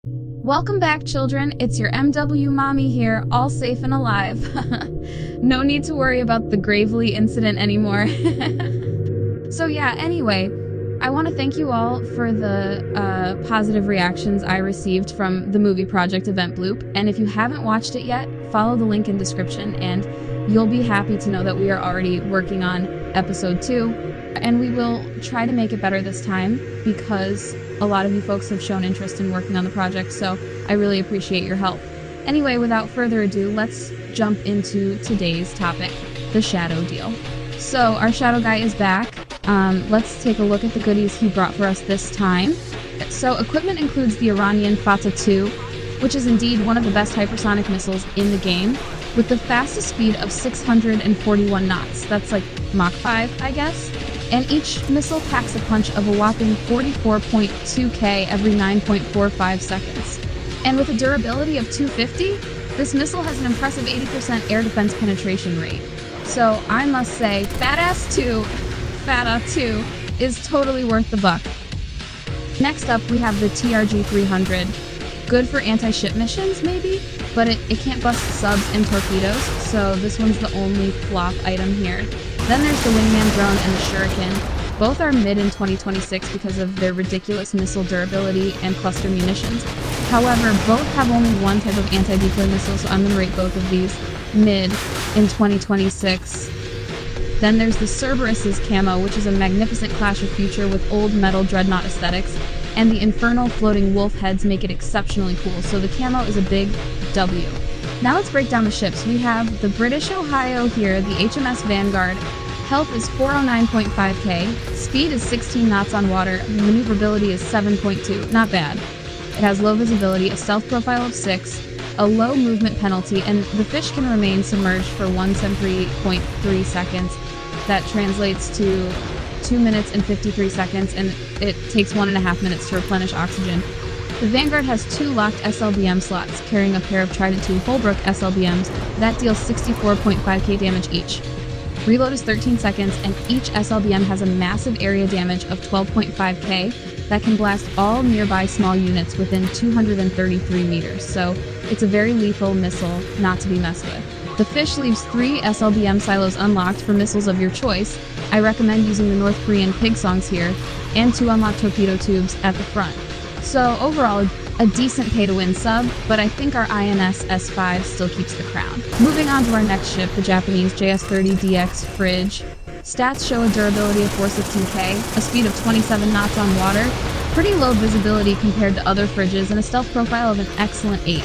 Welcome back, children. It's your MW mommy here, all safe and alive. No need to worry about the Gravely incident anymore. So yeah, anyway, I want to thank you all for the positive reactions I received from the movie project event BLOOP. And if you haven't watched it yet, follow the link in description and you'll be happy to know that we are already working on episode 2. And we will try to make it better this time because a lot of you folks have shown interest in working on the project, so I really appreciate your help. Anyway, without further ado, let's jump into today's topic, the shadow deal. So our shadow guy is back. Let's take a look at the goodies he brought for us this time. So equipment includes the Iranian Fattah 2, which is indeed one of the best hypersonic missiles in the game, with the fastest speed of 641 knots. That's like Mach 5, I guess. And each missile packs a punch of a whopping 44.2k every 9.45 seconds. And with a durability of 250, this missile has an impressive 80% air defense penetration rate. So I must say, Fattah 2 is totally worth the buck. Next up, we have the TRG-300. Good for anti-ship missions, maybe? But it can't bust subs and torpedoes, so this one's the only flop item here. Then there's the Wingman drone and the Shuriken. Both are mid in 2026 because of their ridiculous missile durability and cluster munitions. However, both have only one type of anti-decoy missile, so I'm going to rate both of these mid in 2026. Then there's the Cerberus's camo, which is a magnificent clash of future with old metal dreadnought aesthetics, and the infernal floating wolf heads make it exceptionally cool, so the camo is a big W. Now let's break down the ships. We have the British Ohio here, the HMS Vanguard. Health is 409.5k, speed is 16 knots on water, maneuverability is 7.2, not bad. It has low visibility, a stealth profile of 6, a low movement penalty, and the fish can remain submerged for 173.3 seconds. That translates to 2 minutes and 53 seconds, and it takes 1.5 minutes to replenish oxygen. The Vanguard has 2 locked SLBM slots, carrying a pair of Trident II Holbrook SLBMs that deal 64.5k damage each. Reload is 13 seconds, and each SLBM has a massive area damage of 12.5k that can blast all nearby small units within 233 meters, so it's a very lethal missile not to be messed with. The fish leaves 3 SLBM silos unlocked for missiles of your choice. I recommend using the North Korean pig songs here, and 2 unlocked torpedo tubes at the front. So overall, a decent pay-to-win sub, but I think our INS S5 still keeps the crown. Moving on to our next ship, the Japanese JS-30DX Frigate. Stats show a durability of 416k, a speed of 27 knots on water, pretty low visibility compared to other frigates, and a stealth profile of an excellent 8.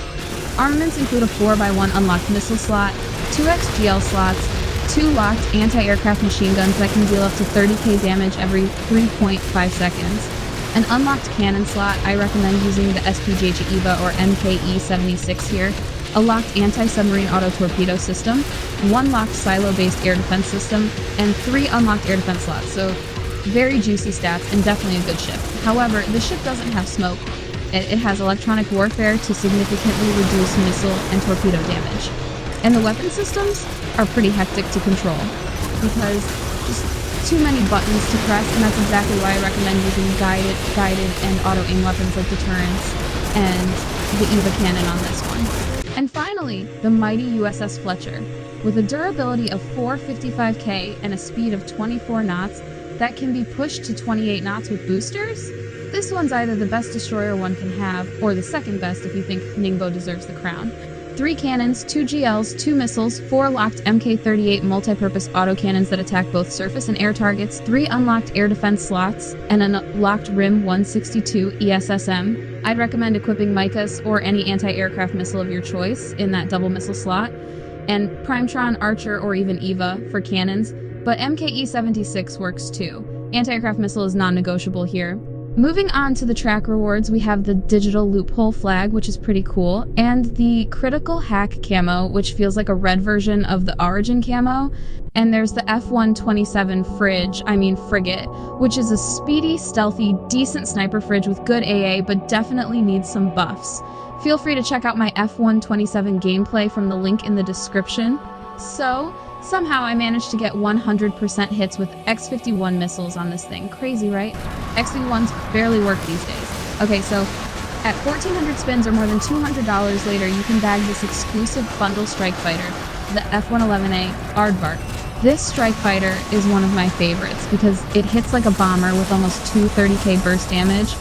Armaments include a 4x1 unlocked missile slot, 2 XGL slots, 2 locked anti-aircraft machine guns that can deal up to 30k damage every 3.5 seconds. An unlocked cannon slot, I recommend using the SPJH EVA or MKE-76 here, a locked anti-submarine auto-torpedo system, 1 locked silo-based air defense system, and 3 unlocked air defense slots, so very juicy stats and definitely a good ship. However, the ship doesn't have smoke. It has electronic warfare to significantly reduce missile and torpedo damage. And the weapon systems are pretty hectic to control, because just too many buttons to press, and that's exactly why I recommend using guided and auto-aim weapons like deterrence and the EVA cannon on this one. And finally, the mighty USS Fletcher. With a durability of 455k and a speed of 24 knots that can be pushed to 28 knots with boosters, this one's either the best destroyer one can have, or the second best if you think Ningbo deserves the crown. 3 cannons, 2 GLs, 2 missiles, 4 locked Mk-38 multi-purpose autocannons that attack both surface and air targets, 3 unlocked air defense slots, and a locked RIM 162 ESSM. I'd recommend equipping Micas or any anti-aircraft missile of your choice in that double missile slot, and Primetron, Archer, or even EVA for cannons, but MKE-76 works too. Anti-aircraft missile is non-negotiable here. Moving on to the track rewards, we have the digital loophole flag, which is pretty cool, and the critical hack camo, which feels like a red version of the origin camo, and there's the F-127 frigate, which is a speedy, stealthy, decent sniper fridge with good AA, but definitely needs some buffs. Feel free to check out my F-127 gameplay from the link in the description. So, somehow I managed to get 100% hits with X-51 missiles on this thing. Crazy, right? X-51s barely work these days. Okay, so At 1,400 spins or more than $200 later, you can bag this exclusive bundle strike fighter, the F-111A Aardvark. This strike fighter is one of my favorites because it hits like a bomber with almost 230k burst damage,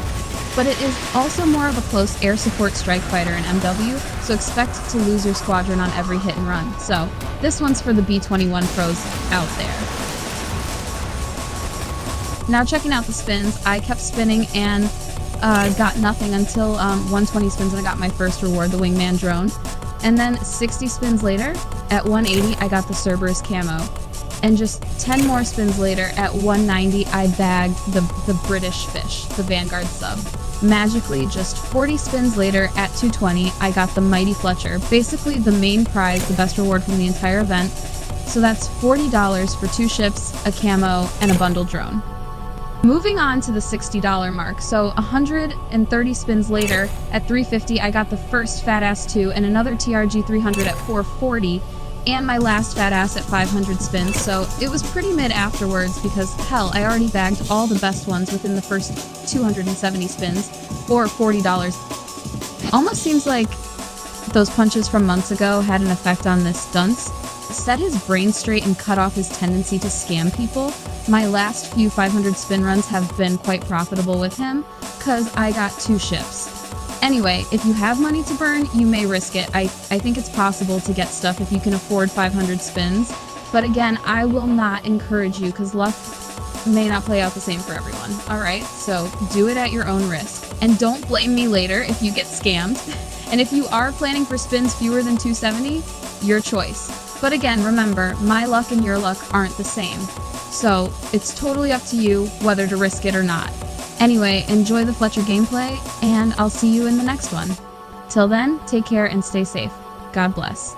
but it is also more of a close air support strike fighter in MW, so expect to lose your squadron on every hit and run. So this one's for the B-21 pros out there. Now checking out the spins, I kept spinning and got nothing until 120 spins and I got my first reward, the Wingman drone. And then 60 spins later, at 180, I got the Cerberus camo. And just 10 more spins later, at 190, I bagged the British fish, the Vanguard sub. Magically, just 40 spins later, at 220, I got the Mighty Fletcher, basically the main prize, the best reward from the entire event. So that's $40 for 2 ships, a camo, and a bundle drone. Moving on to the $60 mark, so 130 spins later, at 350, I got the first Fat Ass 2 and another TRG 300 at 440, and my last Fat Ass at 500 spins, so it was pretty mid afterwards because, hell, I already bagged all the best ones within the first 270 spins, for $40. Almost seems like those punches from months ago had an effect on this dunce. Set his brain straight and cut off his tendency to scam people. My last few 500 spin runs have been quite profitable with him, cause I got 2 ships. Anyway, if you have money to burn, you may risk it. I think it's possible to get stuff if you can afford 500 spins, but again, I will not encourage you, cause luck may not play out the same for everyone, alright? So do it at your own risk. And don't blame me later if you get scammed. And if you are planning for spins fewer than 270, your choice. But again, remember, my luck and your luck aren't the same. So it's totally up to you whether to risk it or not. Anyway, enjoy the Fletcher gameplay, and I'll see you in the next one. Till then, take care and stay safe. God bless.